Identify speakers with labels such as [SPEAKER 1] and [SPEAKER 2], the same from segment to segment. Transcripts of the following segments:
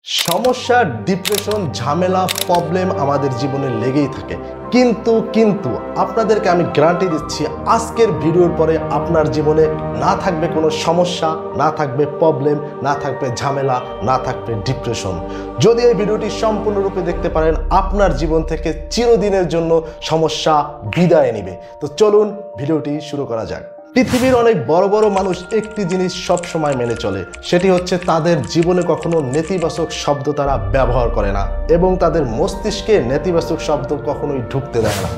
[SPEAKER 1] সমস্যা, ডিপ্রেশন, ঝামেলা, প্রবলেম আমাদের জীবনে লেগেই থাকে। কিন্তু আপনাদেরকে আমি গ্যারান্টি দিচ্ছি, আজকের ভিডিওর পরে আপনার জীবনে না থাকবে কোনো সমস্যা, না থাকবে প্রবলেম, না থাকবে ঝামেলা, না থাকবে ডিপ্রেশন। যদি এই ভিডিওটি সম্পূর্ণরূপে দেখতে পারেন, আপনার জীবন থেকে চিরদিনের জন্য সমস্যা বিদায় নেবে। তো চলুন ভিডিওটি শুরু করা যাক। পৃথিবীর অনেক বড় বড় মানুষ একটি জিনিস সব সময় মেনে চলে, সেটি হচ্ছে তাদের জীবনে কখনো নেতিবাচক শব্দ তারা ব্যবহার করে না এবং তাদের মস্তিষ্কে নেতিবাচক শব্দ কখনোই ঢুকতে দেয় না।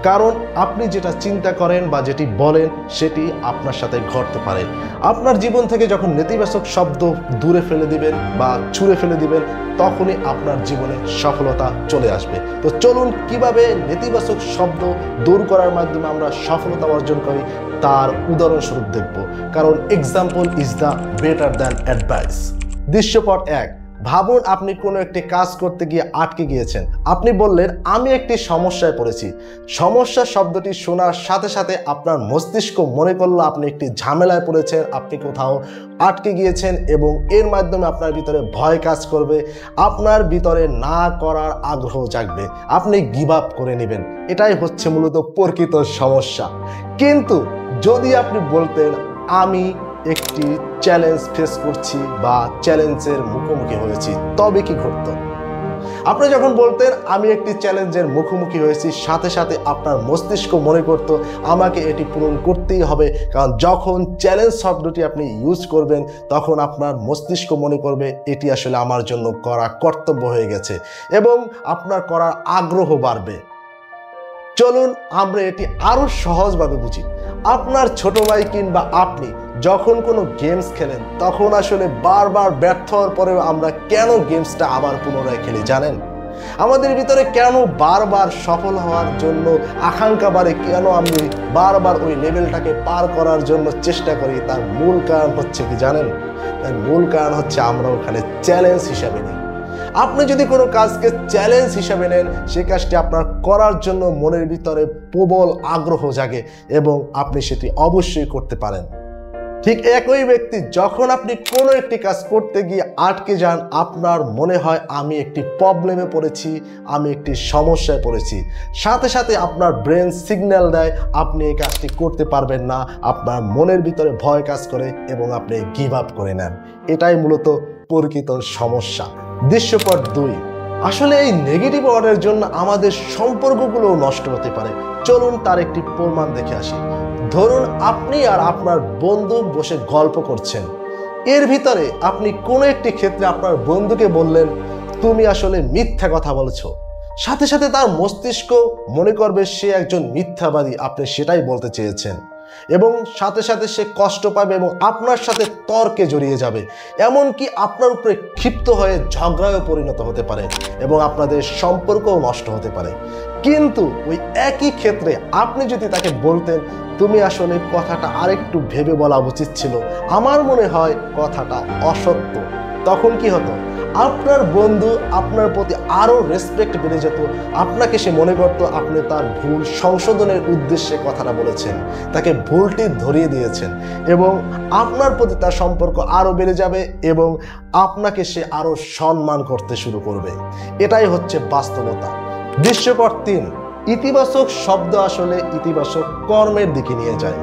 [SPEAKER 1] কারণ আপনি যেটা চিন্তা করেন বা যেটি বলেন সেটি আপনার সাথে ঘটতে পারে। আপনার জীবন থেকে যখন নেতিবাচক শব্দ দূরে ফেলে দিবেন বা ছুঁড়ে ফেলে দিবেন, তখনই আপনার জীবনে সফলতা চলে আসবে। তো চলুন কিভাবে নেতিবাচক শব্দ দূর করার মাধ্যমে আমরা সফলতা অর্জন করি তার উদাহরণস্বরূপ দেখব। কারণ example is the better than advice. দৃশ্যপট 1। ভাবুন আপনি কোনো একটি কাজ করতে গিয়ে আটকে গিয়েছেন। আপনি বললেন, আমি একটি সমস্যায় পড়েছি। সমস্যা শব্দটি শোনার সাথে সাথে আপনার মস্তিষ্ক মনে করলো আপনি একটি ঝামেলায় পড়েছেন, আপনি কোথাও আটকে গিয়েছেন এবং এর মাধ্যমে আপনার ভিতরে ভয় কাজ করবে, আপনার ভিতরে না করার আগ্রহ জাগবে, আপনি গিভ আপ করে নেবেন। এটাই হচ্ছে মূলত প্রকৃত সমস্যা। কিন্তু যদি আপনি বলতেন, আমি একটি চ্যালেঞ্জ ফেস করছি বা চ্যালেঞ্জের মুখোমুখি হয়েছি, তবে কি ঘটতো? আপনি যখন বলতেন আমি একটি চ্যালেঞ্জের মুখোমুখি হয়েছি, সাথে সাথে আপনার মস্তিষ্ক মনে করত আমাকে এটি পূরণ করতেই হবে। কারণ যখন চ্যালেঞ্জ শব্দটি আপনি ইউজ করবেন, তখন আপনার মস্তিষ্ক মনে করবে এটি আসলে আমার জন্য করা কর্তব্য হয়ে গেছে এবং আপনার করার আগ্রহ বাড়বে। চলুন আমরা এটি আরো সহজভাবে বুঝি। আপনার ছোট ভাই কিংবা আপনি যখন কোনো গেমস খেলেন, তখন আসলে বারবার ব্যর্থ হওয়ার পরেও আমরা কেন গেমসটা আবার পুনরায় খেলি জানেন? আমাদের ভিতরে কেন বারবার সফল হওয়ার জন্য আকাঙ্ক্ষা বাড়ে, কেন আমি বারবার ওই লেভেলটাকে পার করার জন্য চেষ্টা করি, তার মূল কারণ হচ্ছে কি জানেন? তার মূল কারণ হচ্ছে আমরা ওখানে চ্যালেঞ্জ হিসাবে নিই। আপনি যদি কোনো কাজকে চ্যালেঞ্জ হিসাবে নেন, সে কাজটি আপনার করার জন্য মনের ভিতরে প্রবল আগ্রহ জাগে এবং আপনি সেটি অবশ্যই করতে পারেন। ঠিক একই ব্যক্তি যখন আপনি কোনো একটি কাজ করতে গিয়ে আটকে যান, আপনার মনে হয় আমি একটি প্রবলেমে পড়েছি, আমি একটি সমস্যায় পড়েছি, সাথে সাথে আপনার ব্রেন সিগন্যাল দেয় আপনি এই কাজটি করতে পারবেন না, আপনার মনের ভিতরে ভয় কাজ করে এবং আপনি গিভ আপ করে নেন। এটাই মূলত প্রকৃত সমস্যা। দৃশ্যপট 2। আসলে এই নেগেটিভ ওয়ার্ডের জন্য আমাদের সম্পর্কগুলো নষ্ট হতে পারে। চলুন তার একটি প্রমাণ দেখে আসি। ধরুন আপনি আর আপনার বন্ধু বসে গল্প করছেন, এর ভিতরে আপনি কোনো একটি ক্ষেত্রে আপনার বন্ধুকে বললেন তুমি আসলে মিথ্যা কথা বলছো, সাথে সাথে তার মস্তিষ্ক মনে করবে সে একজন মিথ্যাবাদী, আপনি সেটাই বলতে চেয়েছেন এবং সাথে সাথে সে কষ্ট পাবে এবং আপনার সাথে তর্কে জড়িয়ে যাবে, এমনকি আপনার উপরে ক্ষিপ্ত হয়ে ঝগড়ায় পরিণত হতে পারে এবং আপনাদের সম্পর্কও নষ্ট হতে পারে। কিন্তু ওই একই ক্ষেত্রে আপনি যদি তাকে বলতেন তুমি আসলে কথাটা আরেকটু ভেবে বলা উচিত ছিল, আমার মনে হয় কথাটা অসত্য, তখন কি হতো? আপনার বন্ধু আপনার প্রতি আরো রেসপেক্ট বেড়ে যেত, আপনাকে সে মনে করত আপনি তার ভুল সংশোধনের উদ্দেশ্যে কথাটা বলেছেন, তাকে ভুলটি ধরিয়ে দিয়েছেন এবং আপনার প্রতি তার সম্পর্ক আরো বেড়ে যাবে এবং আপনাকে সে আরো সম্মান করতে শুরু করবে। এটাই হচ্ছে বাস্তবতা। দৃশ্যপট 3। ইতিবাচক শব্দ আসলে ইতিবাচক কর্মের দিকে নিয়ে যায়।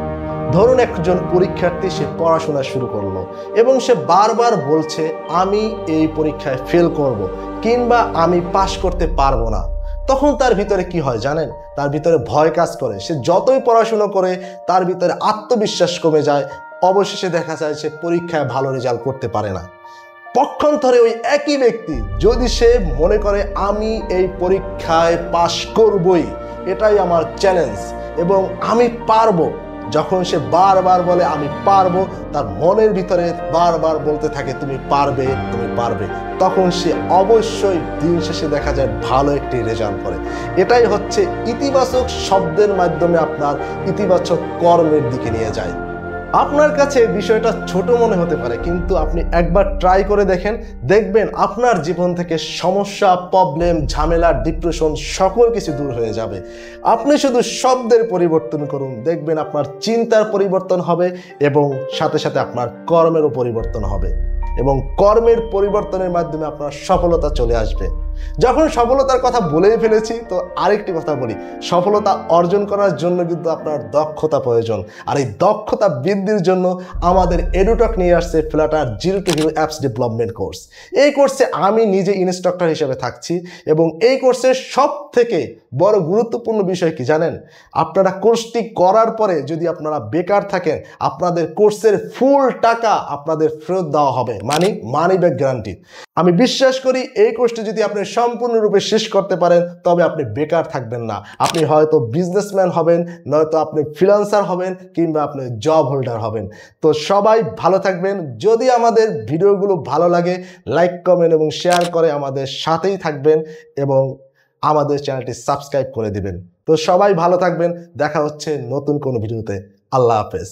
[SPEAKER 1] ধরুন একজন পরীক্ষার্থী সে পড়াশোনা শুরু করলো এবং সে বারবার বলছে আমি এই পরীক্ষায় ফেল করব কিংবা আমি পাশ করতে পারবো না। তখন তার ভিতরে কি হয় জানেন? তার ভিতরে ভয় কাজ করে, সে যতই পড়াশোনা করে তার ভিতরে আত্মবিশ্বাস কমে যায়, অবশেষে দেখা যায় সে পরীক্ষায় ভালো রেজাল্ট করতে পারে না। পক্ষান্তরে ওই একই ব্যক্তি যদি সে মনে করে আমি এই পরীক্ষায় পাশ করবই, এটাই আমার চ্যালেঞ্জ এবং আমি পারবো, যখন সে বারবার বলে আমি পারবো, তার মনের ভিতরে বারবার বলতে থাকে তুমি পারবে তুমি পারবে, তখন সে অবশ্যই দিন শেষে দেখা যায় ভালো একটি রেজাল্ট করে। এটাই হচ্ছে ইতিবাচক শব্দের মাধ্যমে আপনার ইতিবাচক কর্মের দিকে নিয়ে যায়। আপনার কাছে বিষয়টা ছোট মনে হতে পারে, কিন্তু আপনি একবার ট্রাই করে দেখবেন আপনার জীবন থেকে সমস্যা, প্রবলেম, ঝামেলা, ডিপ্রেশন সকল কিছু দূর হয়ে যাবে। আপনি শুধু শব্দের পরিবর্তন করুন, দেখবেন আপনার চিন্তার পরিবর্তন হবে এবং সাথে সাথে আপনার কর্মেরও পরিবর্তন হবে। এবং কর্মের পরিবর্তনের মাধ্যমে আপনার সফলতা চলে আসবে। যখন সফলতার কথা বলেই ফেলেছি, তো আরেকটি কথা বলি, সফলতা অর্জন করার জন্য কিন্তু আপনার দক্ষতা প্রয়োজন। আর এই দক্ষতা বৃদ্ধির জন্য আমাদের এডুটক নিয়ে আসছে Flutter zero two hero apps development course. এই কোর্সে আমি নিজে ইনস্ট্রাক্টর হিসেবে থাকছি এবং এই কোর্সের সব থেকে বড় গুরুত্বপূর্ণ বিষয় কি জানেন? আপনারা কোর্সটি করার পরে যদি আপনারা বেকার থাকেন, আপনাদের কোর্সের ফুল টাকা আপনাদের ফেরত দেওয়া হবে, মানে মানি ব্যাক গ্যারান্টি। আমি বিশ্বাস করি এই কোর্সটি যদি আপনি সম্পূর্ণরূপে শেষ করতে পারেন তবে আপনি বেকার থাকবেন না। আপনি হয়তো বিজনেসম্যান হবেন, নয়তো আপনি ফ্রিল্যান্সার হবেন, কিংবা আপনি জব হোল্ডার হবেন। তো সবাই ভালো থাকবেন। যদি আমাদের ভিডিওগুলো ভালো লাগে, লাইক কমেন্ট এবং শেয়ার করে আমাদের সাথেই থাকবেন এবং আমাদের চ্যানেলটি সাবস্ক্রাইব করে দিবেন। তো সবাই ভালো থাকবেন, দেখা হচ্ছে নতুন কোনো ভিডিওতে। আল্লাহ হাফেজ।